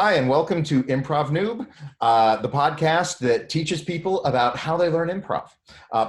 Hi, and welcome to Improv Noob, the podcast that teaches people about how they learn improv.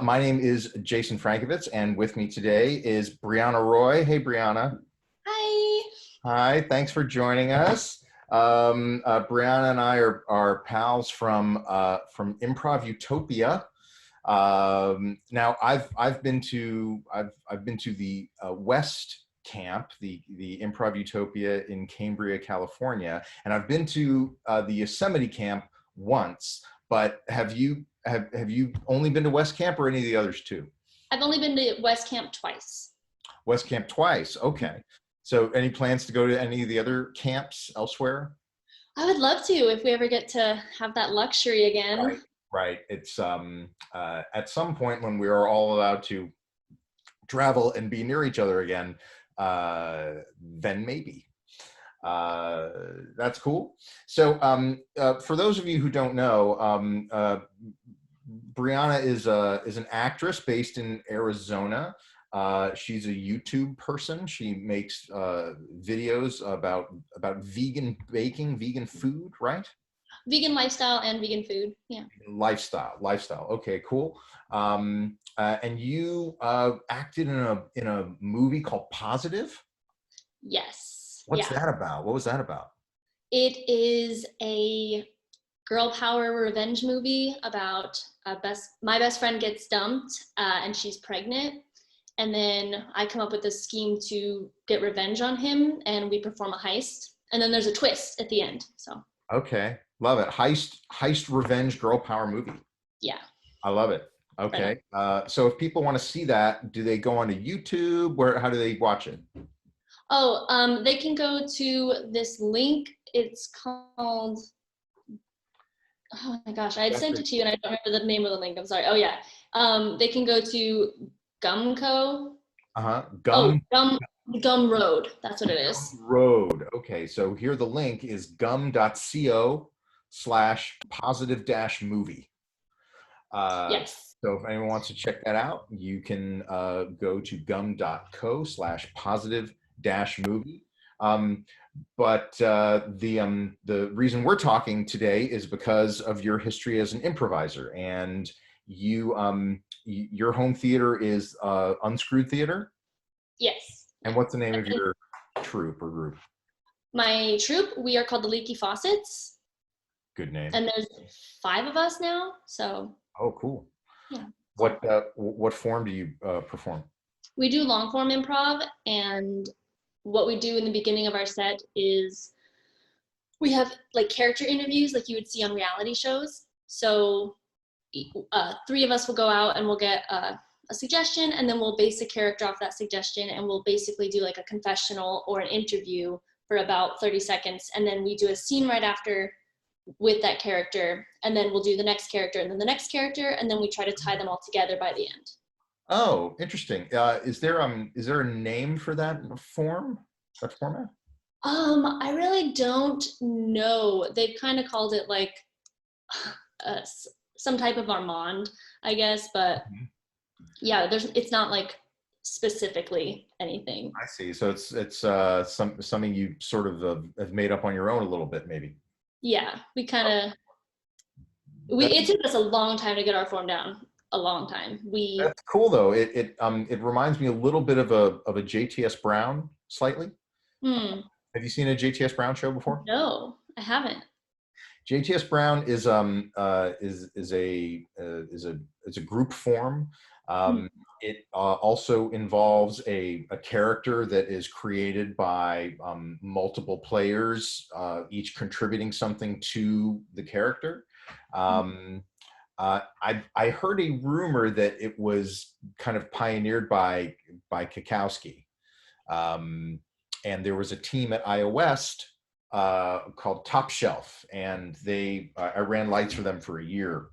My name is Jason Frankovitz, and with me today is Brianna Roy. Hey, Brianna. Hi. Hi, thanks for joining us. Brianna and I are pals from Improv Utopia. Now, I've been to the West Camp, the Improv Utopia in Cambria, California, and I've been to the Yosemite Camp once. But have you only been to West Camp or any of the others too? I've only been to West Camp twice. West Camp twice. Okay. So, any plans to go to any of the other camps elsewhere? I would love to if we ever get to have that luxury again. Right. Right. It's at some point when we are all allowed to travel and be near each other again, then maybe. That's cool. So for those of you who don't know, Brianna is an actress based in Arizona. She's a YouTube person. She makes videos about vegan baking, vegan food, right? Vegan lifestyle and vegan food. Yeah. Lifestyle. Okay, cool. And you acted in a movie called Positive. Yes. What's that about? What was that about? It is a girl power revenge movie about my best friend gets dumped and she's pregnant. And then I come up with a scheme to get revenge on him, and we perform a heist. And then there's a twist at the end. So. Okay, love it. Heist revenge girl power movie. Yeah. I love it. Okay. Right. So if people want to see that, do they go onto YouTube? How do they watch it? Oh, they can go to this link. It's called, oh my gosh, I had sent it to you and I don't remember the name of the link. I'm sorry. Oh yeah. They can go to Gumco. Gum Road. That's what it is. Gum Road. Okay. So here the link is gum.co/positive-movie. Yes. So if anyone wants to check that out, you can go to gum.co/positive-movie. But the reason we're talking today is because of your history as an improviser, and your home theater is Unscrewed Theater. Yes. And what's the name of your troupe or group? My troupe, we are called the Leaky Faucets. Good name. And there's 5 of us now, so. Oh, cool. Yeah. What form do you perform? We do long form improv, and what we do in the beginning of our set is we have like character interviews like you would see on reality shows. So 3 of us will go out and we'll get a suggestion, and then we'll base a character off that suggestion, and we'll basically do like a confessional or an interview for about 30 seconds. And then we do a scene right after with that character, and then we'll do the next character and then the next character, and then we try to tie them all together by the end. Oh, interesting. Is there a name for that format? I really don't know. They've kind of called it like some type of Armand, I guess, but yeah, it's not like specifically anything. I see. So it's something you sort of have made up on your own a little bit, maybe. Yeah, we kind of. It took us a long time to get our form down. A long time. That's cool though. It reminds me a little bit of a JTS Brown slightly. Have you seen a JTS Brown show before? No, I haven't. JTS Brown is a group form. It also involves a character that is created by multiple players, each contributing something to the character. I heard a rumor that it was kind of pioneered by Kikowski. And there was a team at Iowa West called Top Shelf, and I ran lights for them for a year.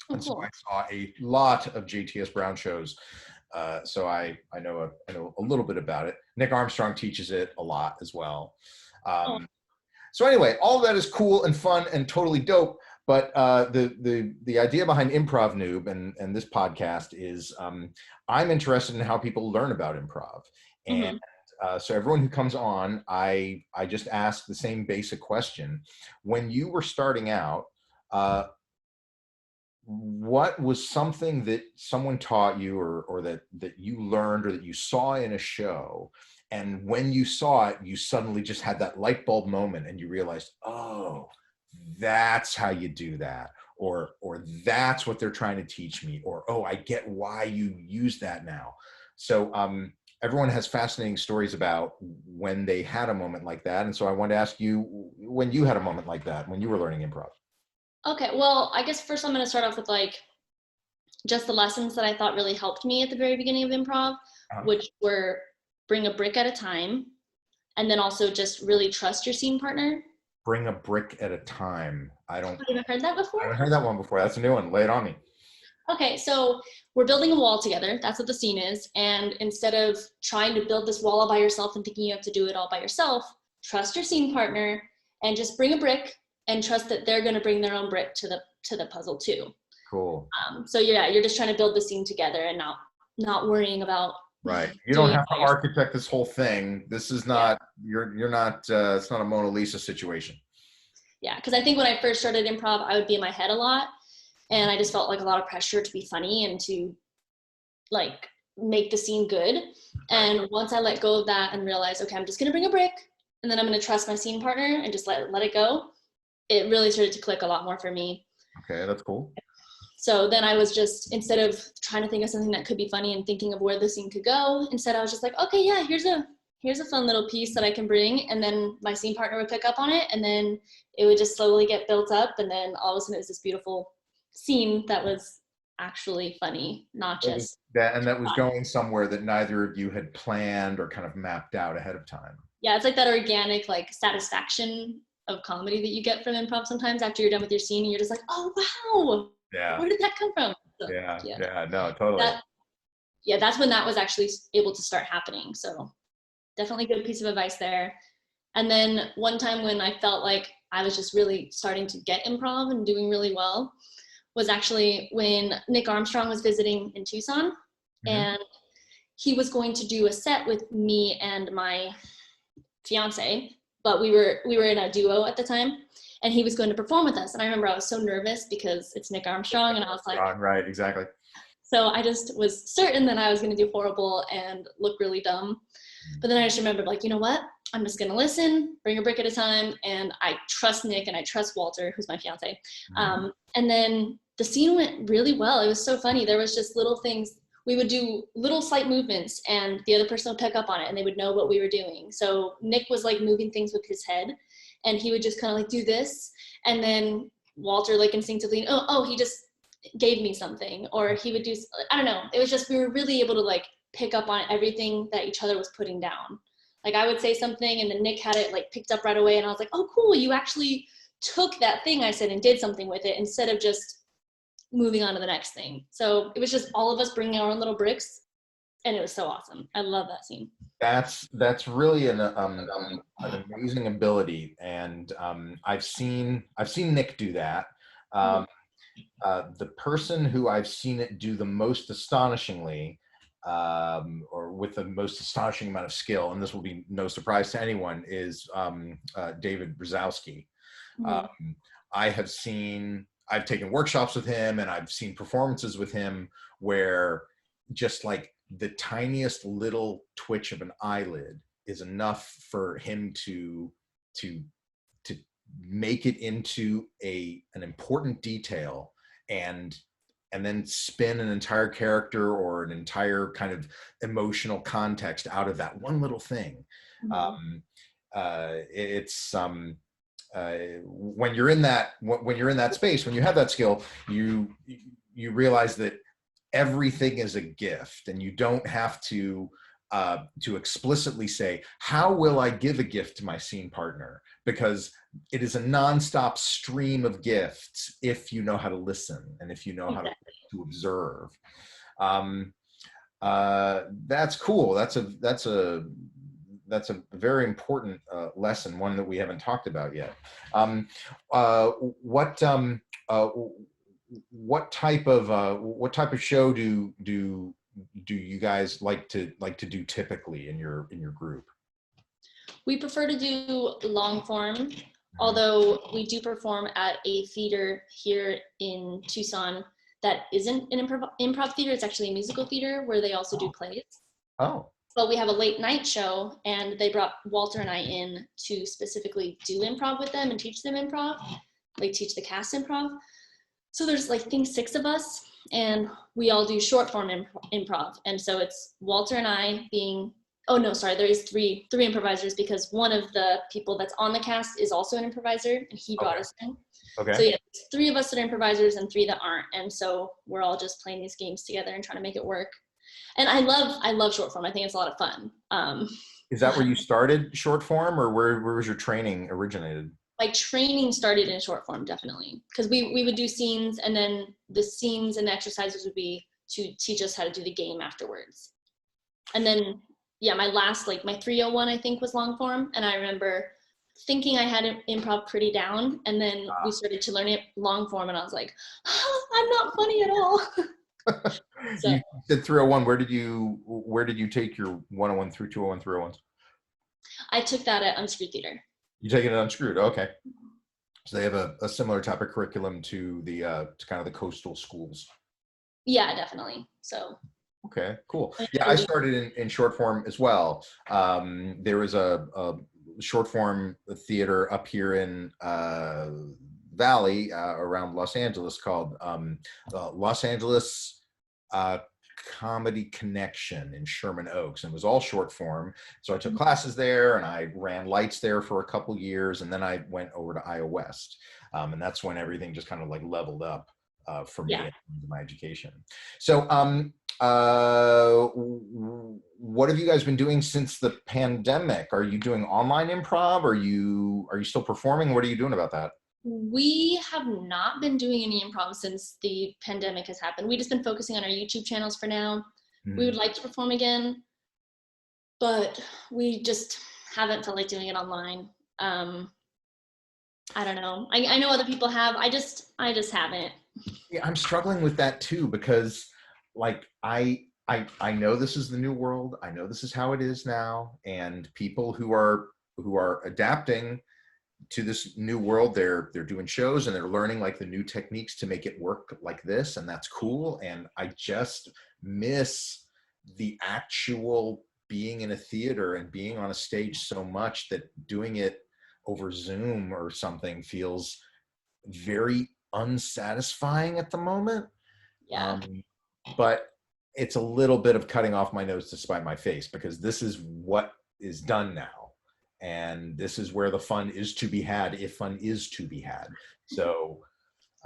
And so I saw a lot of JTS Brown shows. So I know a little bit about it. Nick Armstrong teaches it a lot as well. So anyway, all of that is cool and fun and totally dope. But the idea behind Improv Noob and this podcast is I'm interested in how people learn about improv. And so everyone who comes on, I just ask the same basic question. When you were starting out, what was something that someone taught you, or that you learned, or that you saw in a show, and when you saw it, you suddenly just had that light bulb moment and you realized, oh, that's how you do that, or that's what they're trying to teach me, or oh, I get why you use that now. So everyone has fascinating stories about when they had a moment like that, and so I wanted to ask you when you had a moment like that when you were learning improv. Okay, well, I guess first I'm going to start off with like just the lessons that I thought really helped me at the very beginning of improv, which were bring a brick at a time, and then also just really trust your scene partner. Bring a brick at a time. I don't. Have you ever heard that I before? haven't heard that one before. That's a new one. Lay it on me. Okay, so we're building a wall together. That's what the scene is. And instead of trying to build this wall all by yourself and thinking you have to do it all by yourself, trust your scene partner and just bring a brick and trust that they're going to bring their own brick to the puzzle too. Cool. So yeah, you're just trying to build the scene together and not worrying about Right. You don't have to architect this whole thing. This is not, you're not, it's not a Mona Lisa situation. Yeah, because I think when I first started improv, I would be in my head a lot. And I just felt like a lot of pressure to be funny and to like make the scene good. And once I let go of that and realized, okay, I'm just gonna bring a brick and then I'm gonna trust my scene partner and just let it go, it really started to click a lot more for me. Okay, that's cool. So then I was just, instead of trying to think of something that could be funny and thinking of where the scene could go, instead I was just like, okay, yeah, here's a fun little piece that I can bring. And then my scene partner would pick up on it and then it would just slowly get built up. And then all of a sudden it was this beautiful scene that was actually funny, not just that, and that was going somewhere that neither of you had planned or kind of mapped out ahead of time. Yeah, it's like that organic like satisfaction of comedy that you get from improv sometimes after you're done with your scene and you're just like, oh wow, yeah, where did that come from? So, yeah, no, totally. That's when that was actually able to start happening. So definitely good piece of advice there. And then one time when I felt like I was just really starting to get improv and doing really well was actually when Nick Armstrong was visiting in Tucson, and he was going to do a set with me and my fiance, but we were in a duo at the time, and he was going to perform with us. And I remember I was so nervous because it's Nick Armstrong, and I was like, right, exactly. So I just was certain that I was going to do horrible and look really dumb. But then I just remembered, like, you know what? I'm just going to listen, bring a brick at a time. And I trust Nick and I trust Walter, who's my fiance. And then the scene went really well. It was so funny. There was just little things. We would do little slight movements and the other person would pick up on it and they would know what we were doing. So Nick was like moving things with his head and he would just kind of like do this. And then Walter like instinctively, oh, he just gave me something, or he would do, I don't know. It was just, we were really able to like pick up on everything that each other was putting down. Like I would say something and then Nick had it like picked up right away. And I was like, oh, cool. You actually took that thing I said and did something with it instead of just moving on to the next thing. So it was just all of us bringing our own little bricks. And it was so awesome. I love that scene. That's really an amazing ability. And I've seen Nick do that. The person who I've seen it do the most astonishingly, or with the most astonishing amount of skill, and this will be no surprise to anyone, is David Brzezowski. I've taken workshops with him and I've seen performances with him where just like the tiniest little twitch of an eyelid is enough for him to make it into an important detail and then spin an entire character or an entire kind of emotional context out of that one little thing. It's when you're in that space, when you have that skill, you realize that everything is a gift, and you don't have to explicitly say, how will I give a gift to my scene partner? Because it is a nonstop stream of gifts if you know how to listen and if you know how to observe. That's cool. That's a very important lesson, one that we haven't talked about yet. What type of show do you guys like to do typically in your group? We prefer to do long form, although we do perform at a theater here in Tucson that isn't an improv theater. It's actually a musical theater where they also do plays. Oh. But we have a late night show, and they brought Walter and I in to specifically do improv with them and teach them improv, like teach the cast improv. So there's like, I think 6 of us, and we all do short form improv. And so it's Walter and I being, oh no, sorry, there is three improvisers, because one of the people that's on the cast is also an improviser, and he brought us in. Okay. So yeah, it's 3 of us that are improvisers and 3 that aren't. And so we're all just playing these games together and trying to make it work. And I love short form. I think it's a lot of fun. Is that where you started short form, or where was your training originated? My training started in short form, definitely, because we would do scenes, and then the scenes and the exercises would be to teach us how to do the game afterwards. And then, yeah, my last, like my 301, I think, was long form. And I remember thinking I had improv pretty down, and then we started to learn it long form, and I was like, oh, I'm not funny at all. So, you said 301. Where did you take your 101 through 201, 301s? I took that at Unscrewed Theater. You taking it Unscrewed? Okay. So they have a similar type of curriculum to the to kind of the coastal schools. Yeah, definitely. So. Okay, cool. Yeah, I started in short form as well. There was a short form theater up here in Valley around Los Angeles called Los Angeles Comedy Connection in Sherman Oaks, and it was all short form. So I took classes there, and I ran lights there for a couple years, and then I went over to Iowa West, and that's when everything just kind of like leveled up for me in my education. So what have you guys been doing since the pandemic? Are you doing online improv? Are you still performing? What are you doing about that? We have not been doing any improv since the pandemic has happened. We've just been focusing on our YouTube channels for now. We would like to perform again, but we just haven't felt like doing it online. I don't know. I know other people have. I just haven't. Yeah, I'm struggling with that too, because like I know this is the new world. I know this is how it is now, and people who are adapting to this new world, they're doing shows and they're learning like the new techniques to make it work like this, and that's cool. And I just miss the actual being in a theater and being on a stage so much that doing it over Zoom or something feels very unsatisfying at the moment. Yeah. But it's a little bit of cutting off my nose to spite my face, because this is what is done now, and this is where the fun is to be had, if fun is to be had. So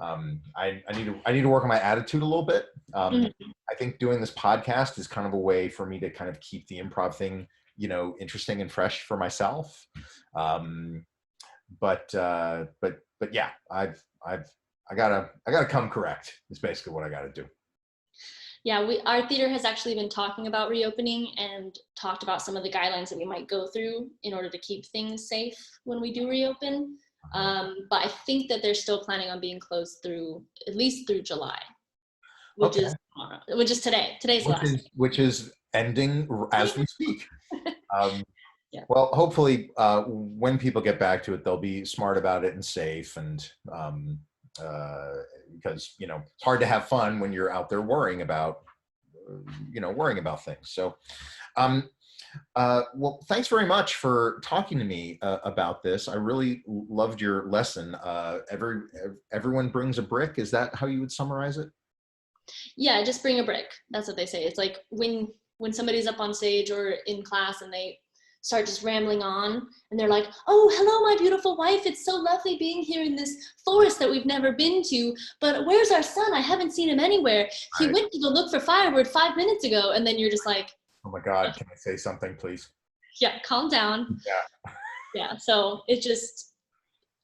I need to work on my attitude a little bit. I think doing this podcast is kind of a way for me to kind of keep the improv thing, interesting and fresh for myself. But yeah, I gotta come correct is basically what I gotta do. Yeah, our theater has actually been talking about reopening and talked about some of the guidelines that we might go through in order to keep things safe when we do reopen. But I think that they're still planning on being closed at least through July, which is tomorrow, which is today. Today's last. Which is ending as we speak. Yeah. Well, hopefully, when people get back to it, they'll be smart about it and safe, and because it's hard to have fun when you're out there worrying about things. So well, thanks very much for talking to me about this. I really loved your lesson. Everyone brings a brick. Is that how you would summarize it? Yeah, just bring a brick. That's what they say. It's like when somebody's up on stage or in class and they start just rambling on, and they're like, oh, hello, my beautiful wife. It's so lovely being here in this forest that we've never been to, but where's our son? I haven't seen him anywhere. He went to go look for firewood 5 minutes ago. And then you're just like, oh my God, can I say something, please? Yeah, calm down. Yeah. Yeah, so it just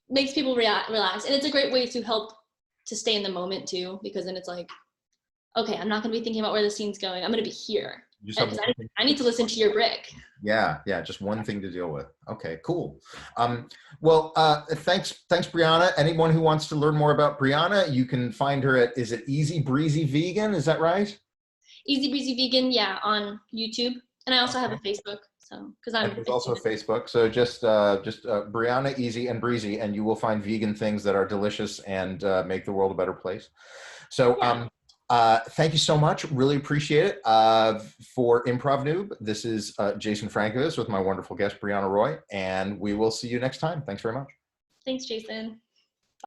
makes people relax. And it's a great way to help to stay in the moment too, because then it's like, okay, I'm not gonna be thinking about where the scene's going. I'm gonna be here. I need to listen to your brick. Yeah, just one thing to deal with. Okay, cool. Well, thanks, Brianna. Anyone who wants to learn more about Brianna, you can find her at, is it Easy Breezy Vegan? Is that right? Easy Breezy Vegan, yeah, on YouTube. And I also have a Facebook. So, because And I'm there's also Facebook. So just Brianna, Easy, and Breezy, and you will find vegan things that are delicious and make the world a better place. So yeah. thank you so much. Really appreciate it. For Improv Noob, this is Jason Frankovitz with my wonderful guest, Brianna Roy, and we will see you next time. Thanks very much. Thanks, Jason.